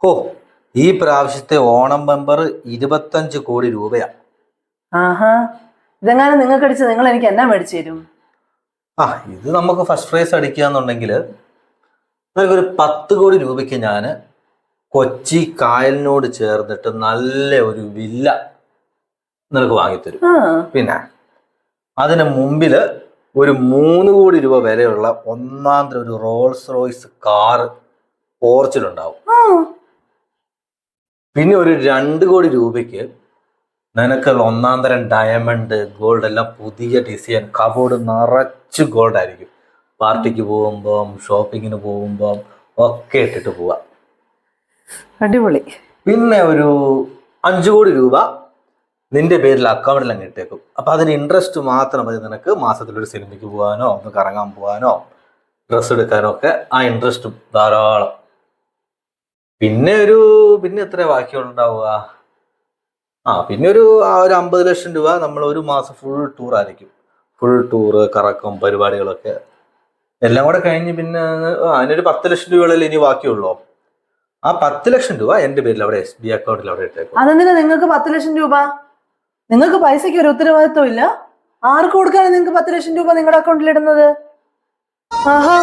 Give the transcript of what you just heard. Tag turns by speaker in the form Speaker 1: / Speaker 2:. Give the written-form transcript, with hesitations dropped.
Speaker 1: ഹോ, ഈ പ്രാവശ്യത്തെ ഓണം ബമ്പർ 25 കോടി രൂപയാ.
Speaker 2: ആഹാ, ഇതെങ്ങാനും നിങ്ങൾക്ക് അടിച്ച് നിങ്ങൾ എനിക്ക് എന്നാ മേടിച്ചു തരും?
Speaker 1: ഇത് നമുക്ക് ഫസ്റ്റ് പ്രൈസ് അടിക്കുകയെന്നുണ്ടെങ്കിൽ ഒരു 10 കോടി രൂപയ്ക്ക് ഞാൻ കൊച്ചി കായലിനോട് ചേർന്നിട്ട് നല്ല ഒരു വില്ല നിനക്ക് വാങ്ങിത്തരും. പിന്നെ അതിന് മുമ്പില് ഒരു 3 കോടി രൂപ വിലയുള്ള ഒന്നാന്തരം ഒരു റോൾസ് റോയ്സ് കാറ് പോർച്ചിലുണ്ടാവും. പിന്നെ ഒരു 2 കോടി രൂപയ്ക്ക് നിനക്കുള്ള ഒന്നാന്തരം ഡയമണ്ട് ഗോൾഡ് എല്ലാം പുതിയ ഡിസൈൻ, കബോർഡ് നിറച്ച് ഗോൾഡ് ആയിരിക്കും. പാർട്ടിക്ക് പോകുമ്പം ഷോപ്പിങ്ങിന് പോകുമ്പം ഒക്കെ ഇട്ടിട്ട് പോവാം.
Speaker 2: അടിപൊളി.
Speaker 1: പിന്നെ ഒരു 5 കോടി രൂപ നിന്റെ പേരിൽ അക്കൗണ്ടിൽ അങ്ങ് ഇട്ടേക്കും. അപ്പൊ അതിന് ഇൻട്രസ്റ്റ് മാത്രം മതി നിനക്ക് മാസത്തിലൊരു സിനിമയ്ക്ക് പോകാനോ ഒന്ന് കറങ്ങാൻ പോകാനോ ഡ്രസ്സ് എടുക്കാനോ ഒക്കെ ആ ഇൻട്രസ്റ്റ് ധാരാളം. പിന്നെ എത്ര ബാക്കിയുണ്ടാവുക? പിന്നെ ഒരു 50 ലക്ഷം രൂപ നമ്മൾ ഒരു മാസം ഫുൾ ടൂർ ആയിരിക്കും. ഫുൾ ടൂറ്, കറക്കം, പരിപാടികളൊക്കെ എല്ലാം കൂടെ കഴിഞ്ഞ് പിന്നെ അതിനൊരു 10 ലക്ഷം രൂപകളിൽ ഇനി ബാക്കിയുള്ളൂ. ആ 10 ലക്ഷം രൂപ എന്റെ പേരിൽ അവിടെ SB അക്കൗണ്ടിൽ അവിടെ ഇട്ടേക്കും.
Speaker 2: അതെന്തിനാ നിങ്ങൾക്ക് 10 ലക്ഷം രൂപ? നിങ്ങൾക്ക് പൈസക്ക് ഒരു ഉത്തരവാദിത്വം ഇല്ല. ആർക്ക് കൊടുക്കാനാണ് നിങ്ങൾക്ക് 10 ലക്ഷം രൂപ നിങ്ങളുടെ അക്കൗണ്ടിൽ ഇടുന്നത്? ആഹാ,